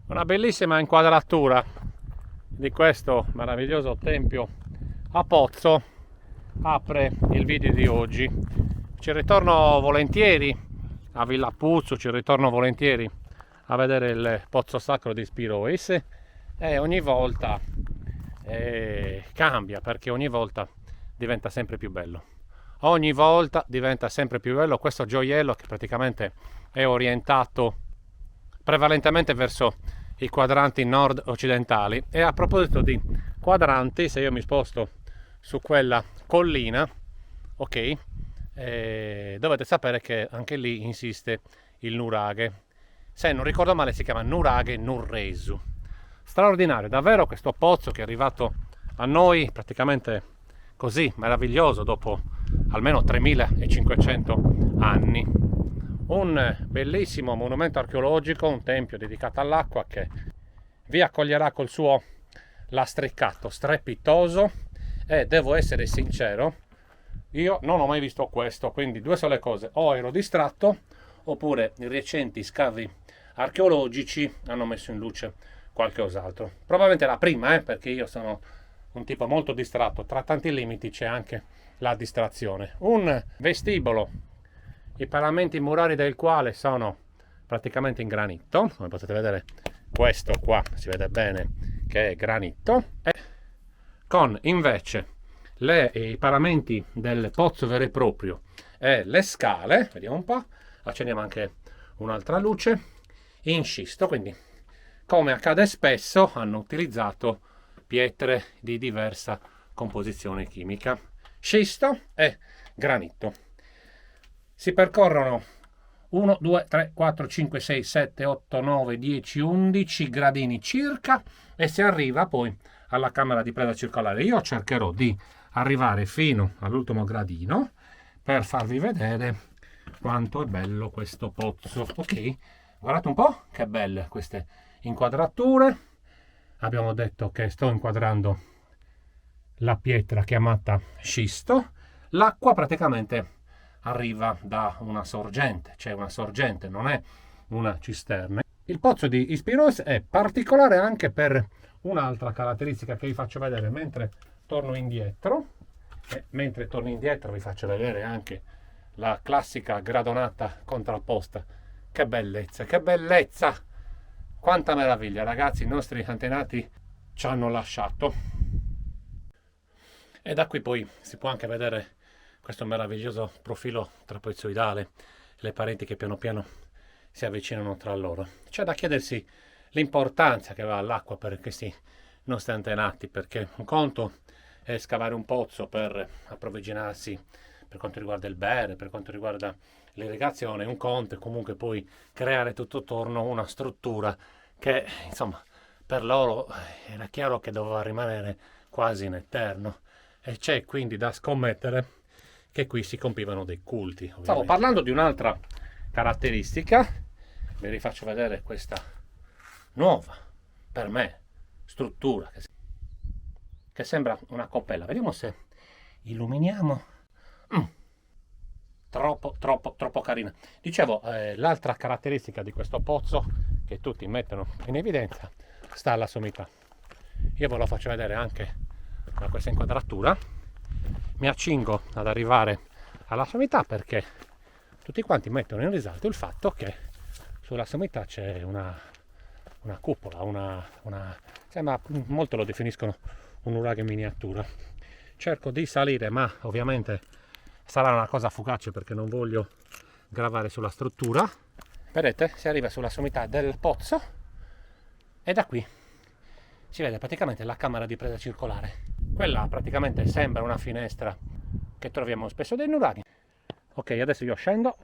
Una bellissima inquadratura di questo meraviglioso tempio a Pozzo apre il video di oggi. Ci ritorno volentieri a Villa Puzzo, ci ritorno volentieri a vedere il Pozzo Sacro di Spirois e ogni volta cambia, perché ogni volta diventa sempre più bello. Ogni volta diventa sempre più bello questo gioiello che praticamente è orientato prevalentemente verso i quadranti nord-occidentali. E a proposito di quadranti, se io mi sposto su quella collina, ok, dovete sapere che anche lì insiste il nuraghe. Se non ricordo male si chiama nuraghe Nurresu. Straordinario, davvero, questo pozzo che è arrivato a noi praticamente così, meraviglioso, dopo almeno 3500 anni. Un bellissimo monumento archeologico, un tempio dedicato all'acqua che vi accoglierà col suo lastricato strepitoso. E devo essere sincero, io non ho mai visto questo, quindi due sole cose: o ero distratto oppure i recenti scavi archeologici hanno messo in luce qualcos'altro. Probabilmente la prima, perché io sono un tipo molto distratto, tra tanti limiti c'è anche la distrazione. Un vestibolo, i paramenti murari del quale sono praticamente in granito, come potete vedere questo qua si vede bene che è granito, e con invece i paramenti del pozzo vero e proprio e le scale, vediamo un po', accendiamo anche un'altra luce, in scisto, quindi come accade spesso hanno utilizzato pietre di diversa composizione chimica, scisto e granito. Si percorrono 1, 2, 3, 4, 5, 6, 7, 8, 9, 10, 11 gradini circa e si arriva poi alla camera di preda circolare. Io cercherò di arrivare fino all'ultimo gradino per farvi vedere quanto è bello questo pozzo. Ok, guardate un po' che belle queste inquadrature. Abbiamo detto che sto inquadrando la pietra chiamata scisto. L'acqua praticamente arriva da una sorgente, c'è una sorgente, non è una cisterna. Il pozzo di Spirois è particolare anche per un'altra caratteristica che vi faccio vedere mentre torno indietro. E mentre torno indietro vi faccio vedere anche la classica gradonata contrapposta. Che bellezza, che bellezza! Quanta meraviglia, ragazzi, i nostri antenati ci hanno lasciato. E da qui poi si può anche vedere questo meraviglioso profilo trapezoidale, le pareti che piano piano si avvicinano tra loro. C'è da chiedersi l'importanza che va all'acqua per questi nostri antenati, perché un conto è scavare un pozzo per approvvigionarsi per quanto riguarda il bere, per quanto riguarda l'irrigazione, un conto è comunque poi creare tutto attorno una struttura che, insomma, per loro era chiaro che doveva rimanere quasi in eterno, e c'è quindi da scommettere che qui si compivano dei culti. Ovviamente. Stavo parlando di un'altra caratteristica, vi rifaccio vedere questa nuova, per me, struttura che sembra una coppella. Vediamo se illuminiamo. Troppo carina. Dicevo, l'altra caratteristica di questo pozzo che tutti mettono in evidenza sta alla sommità. Io ve lo faccio vedere anche da questa inquadratura. Mi accingo ad arrivare alla sommità perché tutti quanti mettono in risalto il fatto che sulla sommità c'è una cupola, sembra, molto lo definiscono un nuraghe in miniatura. Cerco di salire, ma ovviamente sarà una cosa fugace perché non voglio gravare sulla struttura. Vedete, si arriva sulla sommità del pozzo e da qui si vede praticamente la camera di presa circolare. Quella praticamente sembra una finestra che troviamo spesso dei nuraghi. Ok, adesso io scendo,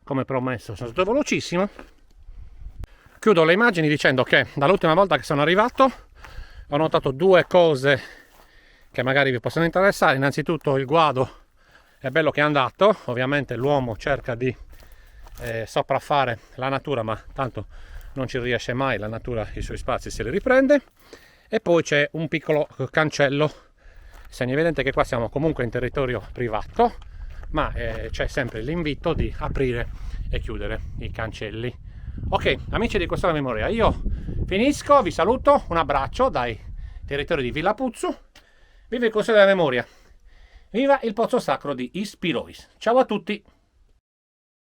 come promesso sono stato velocissimo. Chiudo le immagini dicendo che dall'ultima volta che sono arrivato ho notato due cose che magari vi possono interessare. Innanzitutto il guado è bello che è andato, ovviamente l'uomo cerca di sopraffare la natura, ma tanto non ci riesce mai, la natura i suoi spazi se li riprende. E poi c'è un piccolo cancello, segno evidente che qua siamo comunque in territorio privato, ma c'è sempre l'invito di aprire e chiudere i cancelli. Ok, amici di Questo della Memoria, io finisco, vi saluto, un abbraccio dai territori di Villa Puzzu. Viva il Consiglio della Memoria, viva il Pozzo Sacro di Ispirois. Ciao a tutti!